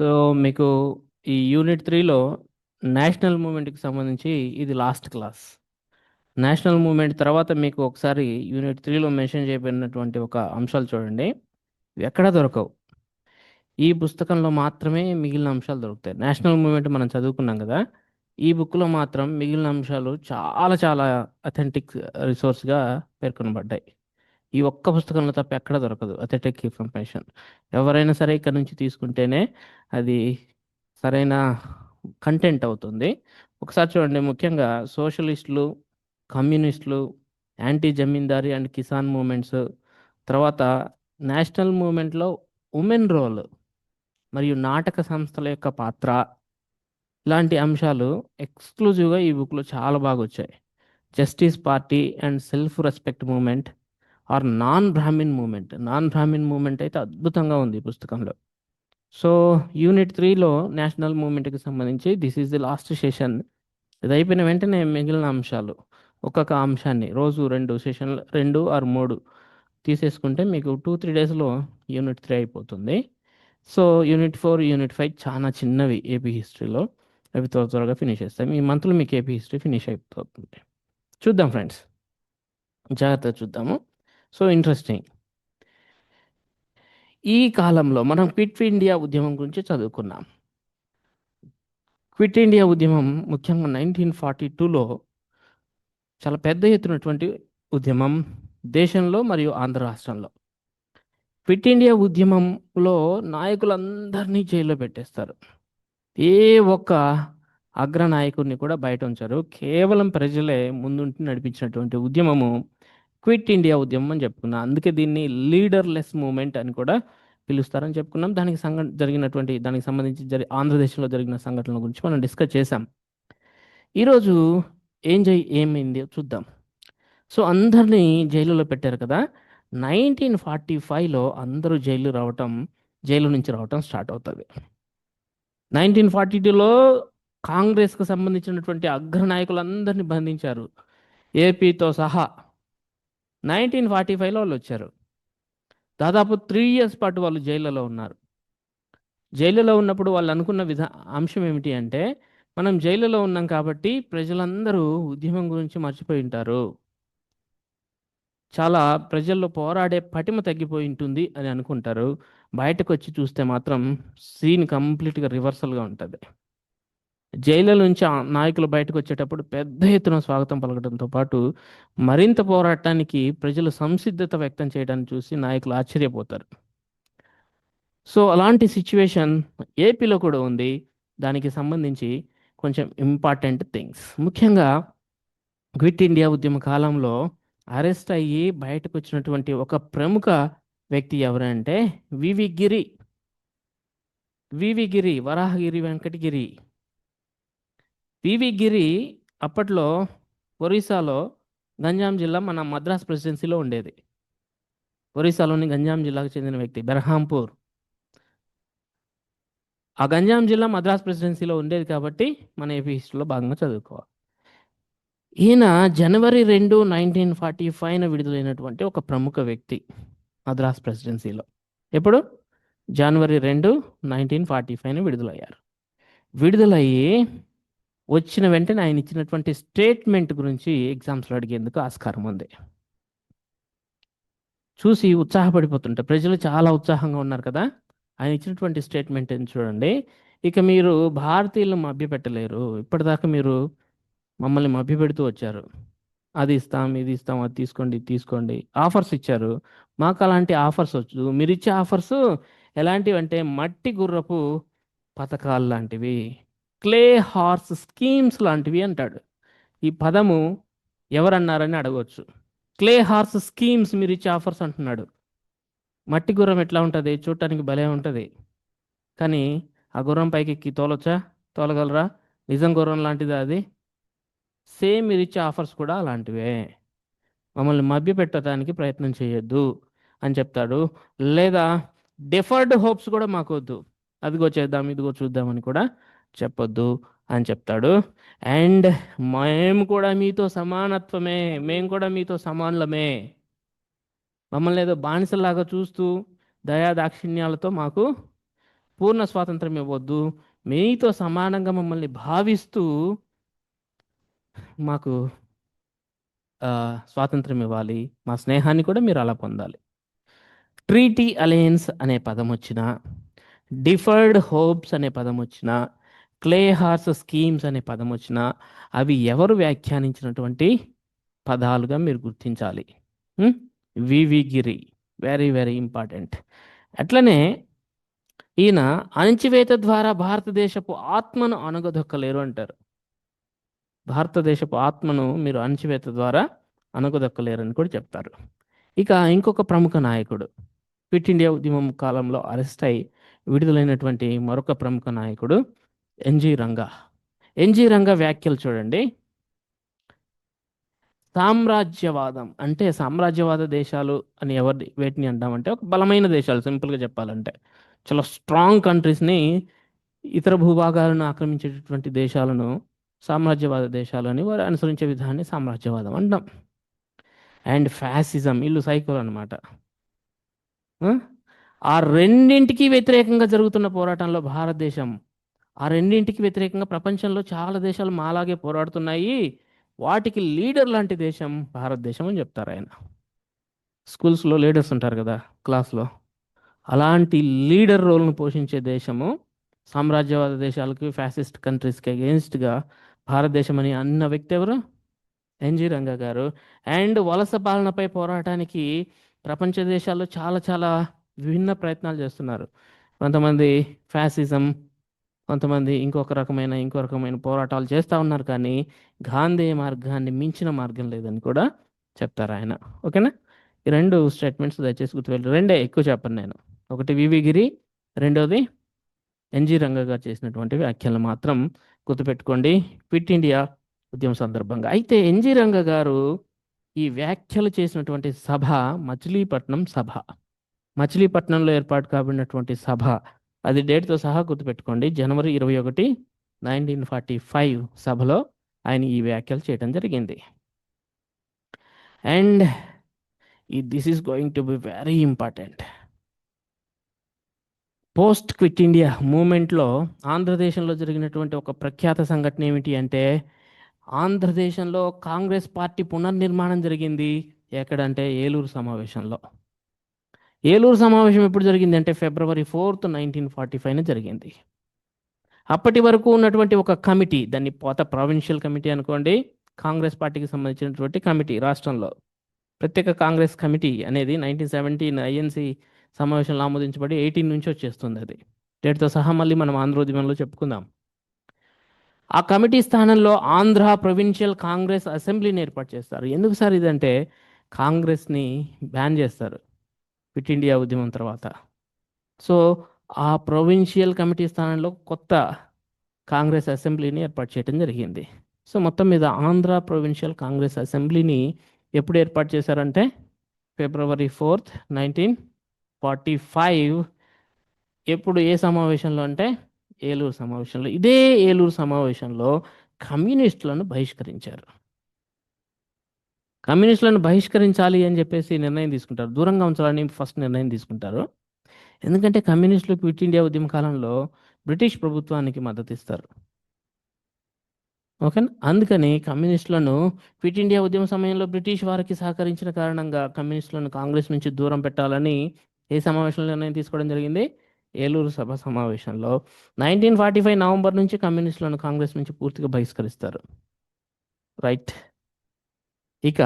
So మీకు ఈ unit 3లో నేషనల్ మూమెంట్కి సంబంధించి ఇది లాస్ట్ క్లాస్. నేషనల్ మూమెంట్ తర్వాత మీకు ఒకసారి యూనిట్ 3లో మెన్షన్ చేయబడినటువంటి ఒక అంశాలు చూడండి. ఇవి ఎక్కడా దొరకవు. ఈ పుస్తకంలో మాత్రమే మిగిలిన అంశాలు దొరుకుతాయి. నేషనల్ మూమెంట్ మనం చదువుకున్నాం కదా. ఈ బుక్లో మాత్రం మిగిలిన అంశాలు చాలా చాలా అథెంటిక్ రిసోర్స్గా పేర్కొనబడ్డాయి. ఈ ఒక్క పుస్తకంలో తప్ప ఎక్కడ దొరకదు అథెంటిక్ ఇన్ఫర్మేషన్. ఎవరైనా సరే ఇక్కడ నుంచి తీసుకుంటేనే అది సరైన కంటెంట్ అవుతుంది. ఒకసారి చూడండి, ముఖ్యంగా సోషలిస్టులు, కమ్యూనిస్టులు, anti zamindari and Kisan movements, తర్వాత నేషనల్ మూమెంట్లో ఉమెన్ రోల్ మరియు నాటక సంస్థల యొక్క పాత్ర, ఇలాంటి అంశాలు ఎక్స్క్లూజివ్గా ఈ బుక్లో చాలా బాగా వచ్చాయి. Justice Party and self respect movement are non Brahmin movement. Non Brahmin movement అయితే అద్భుతంగా ఉంది ఈ పుస్తకంలో. సో యూనిట్ 3లో నేషనల్ మూమెంట్కి సంబంధించి this is the last session. ఇది అయిపోయిన వెంటనే మిగిలిన అంశాలు ఒక్కొక్క అంశాన్ని రోజు 2 సెషన్లు, 2 or 3 తీసేసుకుంటే మీకు 2-3 డేస్లో యూనిట్ 3 అయిపోతుంది. సో యూనిట్ 4, యూనిట్ 5 చాలా చిన్నవి ఏపీ హిస్టరీలో. అవి త్వర త్వరగా ఫినిష్ చేస్తాయి. ఈ మంత్లో మీకు ఏపీ హిస్టరీ ఫినిష్ అయిపోతుంది. చూద్దాం ఫ్రెండ్స్, జాగ్రత్తగా చూద్దాము. So interesting. ఈ కాలంలో మనం క్విట్ ఇండియా ఉద్యమం గురించి చదువుకున్నాం. క్విట్ ఇండియా ఉద్యమం ముఖ్యంగా 1942లో చాలా పెద్ద ఎత్తునటువంటి ఉద్యమం దేశంలో మరియు ఆంధ్ర రాష్ట్రంలో. క్విట్ ఇండియా ఉద్యమంలో నాయకులందరినీ జైల్లో పెట్టేస్తారు. ఏ ఒక్క అగ్రనాయకుడిని కూడా బయట ఉంచారు. కేవలం ప్రజలే ముందుండి నడిపించినటువంటి ఉద్యమము క్విట్ ఇండియా ఉద్యమం అని చెప్పుకున్నాం. అందుకే దీన్ని లీడర్లెస్ మూమెంట్ అని కూడా పిలుస్తారని చెప్పుకున్నాం. దానికి సంబంధించి ఆంధ్రదేశంలో జరిగిన సంఘటనల గురించి మనం డిస్కస్ చేసాం. ఈరోజు ఏమైంది చూద్దాం. సో అందరినీ జైలులో పెట్టారు కదా. 1945లో అందరూ జైలు నుంచి రావటం స్టార్ట్ అవుతుంది. 1942లో కాంగ్రెస్కు సంబంధించినటువంటి అగ్రనాయకులందరినీ బంధించారు, ఏపీతో సహా. 1945లో వాళ్ళు వచ్చారు. దాదాపు 3 years పాటు వాళ్ళు జైళ్ళలో ఉన్నారు. జైలులో ఉన్నప్పుడు వాళ్ళు అనుకున్న అంశం ఏమిటి అంటే, మనం జైలులో ఉన్నాం కాబట్టి ప్రజలందరూ ఉద్యమం గురించి మర్చిపోయి ఉంటారు, చాలా ప్రజల్లో పోరాడే పటిమ తగ్గిపోయి ఉంటుంది అని అనుకుంటారు. బయటకు వచ్చి చూస్తే మాత్రం సీన్ కంప్లీట్గా రివర్సల్గా ఉంటుంది. జైలు నుంచి నాయకులు బయటకు వచ్చేటప్పుడు పెద్ద ఎత్తున స్వాగతం పలకడంతో పాటు మరింత పోరాటానికి ప్రజలు సంసిద్ధత వ్యక్తం చేయడాన్ని చూసి నాయకులు ఆశ్చర్యపోతారు. సో అలాంటి సిచ్యువేషన్ ఏపీలో కూడా ఉంది. దానికి సంబంధించి కొంచెం ఇంపార్టెంట్ థింగ్స్, ముఖ్యంగా క్విట్ ఇండియా ఉద్యమ కాలంలో అరెస్ట్ అయ్యి బయటకు వచ్చినటువంటి ఒక ప్రముఖ వ్యక్తి ఎవరంటే వివి గిరి. వరాహగిరి వెంకటగిరి. వివి గిరి అప్పట్లో ఒరిస్సాలో గంజాం జిల్లా మన మద్రాస్ ప్రెసిడెన్సీలో ఉండేది. ఒరిస్సాలోని గంజాం జిల్లాకు చెందిన వ్యక్తి, బెర్హాంపూర్. ఆ గంజాం జిల్లా మద్రాస్ ప్రెసిడెన్సీలో ఉండేది కాబట్టి మన ఏపీ హిస్టరీలో భాగంగా చదువుకోవాలి. ఈయన జనవరి 2, 1945న విడుదలైనటువంటి ఒక ప్రముఖ వ్యక్తి మద్రాస్ ప్రెసిడెన్సీలో. ఎప్పుడు? జనవరి 2, 1945న విడుదలయ్యారు. విడుదలయ్యి వచ్చిన వెంటనే ఆయన ఇచ్చినటువంటి స్టేట్మెంట్ గురించి ఎగ్జామ్స్లో అడిగేందుకు ఆస్కారం ఉంది. చూసి ఉత్సాహపడిపోతుంటే ప్రజలు చాలా ఉత్సాహంగా ఉన్నారు కదా. ఆయన ఇచ్చినటువంటి స్టేట్మెంట్ ఏంటి చూడండి. ఇక మీరు భారతీయులను మభ్యపెట్టలేరు. ఇప్పటిదాకా మీరు మమ్మల్ని మభ్యపెడుతూ వచ్చారు. అది ఇస్తాం, ఇది ఇస్తాం, అది తీసుకోండి, ఇది తీసుకోండి, ఆఫర్స్ ఇచ్చారు. మాకు అలాంటి ఆఫర్స్ వచ్చు. మీరు ఇచ్చే ఆఫర్స్ ఎలాంటివి అంటే మట్టి గుర్రపు పథకాలు లాంటివి, క్లే హార్స్ స్కీమ్స్ లాంటివి అంటాడు. ఈ పదము ఎవరన్నారని అడగవచ్చు. క్లే హార్స్ స్కీమ్స్ మీరు ఇచ్చే ఆఫర్స్ అంటున్నాడు. మట్టి గుర్రం ఎట్లా ఉంటుంది? చూడటానికి భలే ఉంటుంది, కానీ ఆ గుర్రం పైకి ఎక్కి తోలగలరా? నిజం గుర్రం లాంటిదా అది? సేమ్ మీరు ఇచ్చే ఆఫర్స్ కూడా అలాంటివే. మమ్మల్ని మభ్యపెట్టడానికి ప్రయత్నం చేయొద్దు అని చెప్తాడు. లేదా డెఫర్డ్ హోప్స్ కూడా మాకు వద్దు, అదిగో చేద్దాం, ఇదిగో చూద్దామని కూడా చెప్పొద్దు అని చెప్తాడు. అండ్ మేము కూడా మీతో సమానత్వమే, మేము కూడా మీతో సమానులమే. మమ్మల్ని ఏదో బానిసలాగా చూస్తూ దయా దాక్షిణ్యాలతో మాకు పూర్ణ స్వాతంత్రం ఇవ్వద్దు, మీతో సమానంగా మమ్మల్ని భావిస్తూ మాకు స్వాతంత్రం ఇవ్వాలి, మా స్నేహాన్ని కూడా మీరు అలా పొందాలి. ట్రీటీ అలయన్స్ అనే పదం వచ్చిన, డిఫర్డ్ హోప్స్ అనే పదం వచ్చిన, క్లే హార్స్ స్కీమ్స్ అనే పదం వచ్చిన, అవి ఎవరు వ్యాఖ్యానించినటువంటి పదాలుగా మీరు గుర్తించాలి. వివి గిరి, వెరీ వెరీ ఇంపార్టెంట్. అట్లనే ఈయన అణచివేత ద్వారా భారతదేశపు ఆత్మను అణగదొక్కలేరు అంటారు. భారతదేశపు ఆత్మను మీరు అణచివేత ద్వారా అణగదొక్కలేరని కూడా చెప్తారు. ఇక ఇంకొక ప్రముఖ నాయకుడు, క్విట్ ఇండియా ఉద్యమం కాలంలో అరెస్ట్ అయి విడుదలైనటువంటి మరొక ప్రముఖ నాయకుడు ఎన్జి రంగా. ఎన్జి రంగా వ్యాఖ్యలు చూడండి. సామ్రాజ్యవాదం అంటే, సామ్రాజ్యవాద దేశాలు అని వేటిని అంటామంటే, ఒక బలమైన దేశాలు, సింపుల్గా చెప్పాలంటే చాలా స్ట్రాంగ్ కంట్రీస్ని, ఇతర భూభాగాలను ఆక్రమించేటటువంటి దేశాలను సామ్రాజ్యవాద దేశాలు అని వారు అనుసరించే విధాన్ని సామ్రాజ్యవాదం అంటాం. అండ్ ఫ్యాసిజం, ఇల్లు సైకోలు అనమాట. ఆ రెండింటికి వ్యతిరేకంగా జరుగుతున్న పోరాటంలో భారతదేశం, ఆ రెండింటికి వ్యతిరేకంగా ప్రపంచంలో చాలా దేశాలు మాలాగే పోరాడుతున్నాయి, వాటికి లీడర్ లాంటి దేశం భారతదేశం అని చెప్తారు ఆయన. స్కూల్స్లో లీడర్స్ ఉంటారు కదా క్లాస్లో, అలాంటి లీడర్ రోల్ను పోషించే దేశము సామ్రాజ్యవాద దేశాలకు, ఫ్యాసిస్ట్ కంట్రీస్కి అగెయిన్స్ట్గా భారతదేశం అని అన్న వ్యక్తి ఎవరు? ఎన్జి రంగా గారు. అండ్ వలస పాలనపై పోరాటానికి ప్రపంచ దేశాల్లో చాలా చాలా విభిన్న ప్రయత్నాలు చేస్తున్నారు. కొంతమంది ఫ్యాసిజం, కొంతమంది ఇంకో రకమైన పోరాటాలు చేస్తూ ఉన్నారు, కానీ గాంధీ మార్గాన్ని మించిన మార్గం లేదని కూడా చెప్తారు ఆయన. ఓకేనా? ఈ రెండు స్టేట్మెంట్స్ దయచేసి గుర్తుపెట్టి, రెండే ఎక్కువ చెప్పను నేను. ఒకటి వివి గిరి, రెండోది ఎన్జి రంగా గారు చేసినటువంటి వ్యాఖ్యలు మాత్రం గుర్తుపెట్టుకోండి క్విట్ ఇండియా ఉద్యమ సందర్భంగా. అయితే ఎన్జి రంగా గారు ఈ వ్యాఖ్యలు చేసినటువంటి సభ మచిలీపట్నం సభ. మచిలీపట్నంలో ఏర్పాటు కాబడినటువంటి సభ, అది డేట్తో సహా గుర్తుపెట్టుకోండి, జనవరి 21, 1945 సభలో ఆయన ఈ వ్యాఖ్యలు చేయడం జరిగింది. And this is going to be very important. Post quit India మూమెంట్లో ఆంధ్రదేశంలో జరిగినటువంటి ఒక ప్రఖ్యాత సంఘటన ఏమిటి అంటే, ఆంధ్రదేశంలో కాంగ్రెస్ పార్టీ పునర్నిర్మాణం జరిగింది. ఎక్కడంటే ఏలూరు సమావేశంలో. ఏలూరు సమావేశం ఎప్పుడు జరిగింది అంటే ఫిబ్రవరి 4, 1945 జరిగింది. అప్పటి వరకు ఉన్నటువంటి ఒక కమిటీ, దాన్ని పాత ప్రావిన్షియల్ కమిటీ అనుకోండి, కాంగ్రెస్ పార్టీకి సంబంధించినటువంటి కమిటీ, రాష్ట్రంలో ప్రత్యేక కాంగ్రెస్ కమిటీ అనేది 1917 ఐఎన్సి సమావేశంలో ఆమోదించబడి 18 నుంచి వచ్చేస్తుంది. అది డేట్తో సహా మళ్ళీ మనం ఆంధ్రోద్యమంలో చెప్పుకుందాం. ఆ కమిటీ స్థానంలో ఆంధ్ర ప్రొవిన్షియల్ కాంగ్రెస్ అసెంబ్లీని ఏర్పాటు చేస్తారు. ఎందుకు సార్ ఇదంటే, కాంగ్రెస్ని బ్యాన్ చేస్తారు క్విట్ ఇండియా ఉద్యమం తర్వాత. సో ఆ ప్రొవిన్షియల్ కమిటీ స్థానంలో కొత్త కాంగ్రెస్ అసెంబ్లీని ఏర్పాటు చేయడం జరిగింది. సో మొత్తం మీద ఆంధ్ర ప్రొవిన్షియల్ కాంగ్రెస్ అసెంబ్లీని ఎప్పుడు ఏర్పాటు చేశారంటే ఫిబ్రవరి 4, 1945. ఎప్పుడు, ఏ సమావేశంలో అంటే ఏలూరు సమావేశంలో. ఇదే ఏలూరు సమావేశంలో కమ్యూనిస్టులను బహిష్కరించారు. కమ్యూనిస్టులను బహిష్కరించాలి అని చెప్పేసి నిర్ణయం తీసుకుంటారు, దూరంగా ఉంచాలని ఫస్ట్ నిర్ణయం తీసుకుంటారు. ఎందుకంటే కమ్యూనిస్టులు క్విట్ ఇండియా ఉద్యమ కాలంలో బ్రిటిష్ ప్రభుత్వానికి మద్దతు ఇస్తారు. ఓకేనా? అందుకని కమ్యూనిస్టులను క్విట్ ఇండియా ఉద్యమ సమయంలో బ్రిటిష్ వారికి సహకరించిన కారణంగా కమ్యూనిస్టులను కాంగ్రెస్ నుంచి దూరం పెట్టాలని ఏ సమావేశంలో నిర్ణయం తీసుకోవడం జరిగింది? ఏలూరు సభ సమావేశంలో. 1945 నవంబర్ నుంచి కమ్యూనిస్టులను కాంగ్రెస్ నుంచి పూర్తిగా బహిష్కరిస్తారు. రైట్. ఇక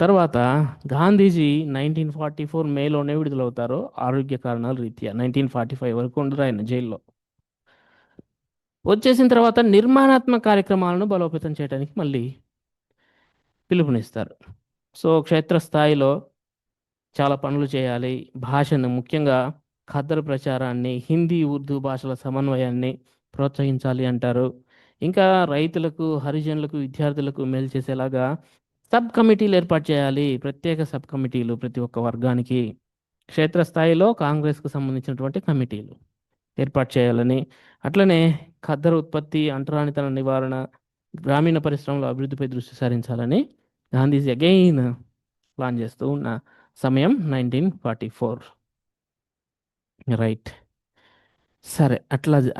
తర్వాత గాంధీజీ 1944 మేలోనే విడుదలవుతారు, ఆరోగ్య కారణాల రీత్యా. 1945 వరకు ఉండరు ఆయన జైల్లో. వచ్చేసిన తర్వాత నిర్మాణాత్మక కార్యక్రమాలను బలోపేతం చేయడానికి మళ్ళీ పిలుపునిస్తారు. సో క్షేత్రస్థాయిలో చాలా పనులు చేయాలి, భాషను ముఖ్యంగా ఖద్దరు ప్రచారాన్ని, హిందీ ఉర్దూ భాషల సమన్వయాన్ని ప్రోత్సహించాలి అంటారు. ఇంకా రైతులకు, హరిజనులకు, విద్యార్థులకు మేలు చేసేలాగా సబ్ కమిటీలు ఏర్పాటు చేయాలి, ప్రత్యేక సబ్ కమిటీలు ప్రతి ఒక్క వర్గానికి. క్షేత్రస్థాయిలో కాంగ్రెస్కు సంబంధించినటువంటి కమిటీలు ఏర్పాటు చేయాలని, అట్లనే ఖద్దరు ఉత్పత్తి, అంటరానితన నివారణ, గ్రామీణ పరిశ్రమల అభివృద్ధిపై దృష్టి సారించాలని గాంధీజీ అగైన్ ప్లాన్ చేస్తూ ఉన్న సమయం 1944. రైట్. సరే అట్లా అది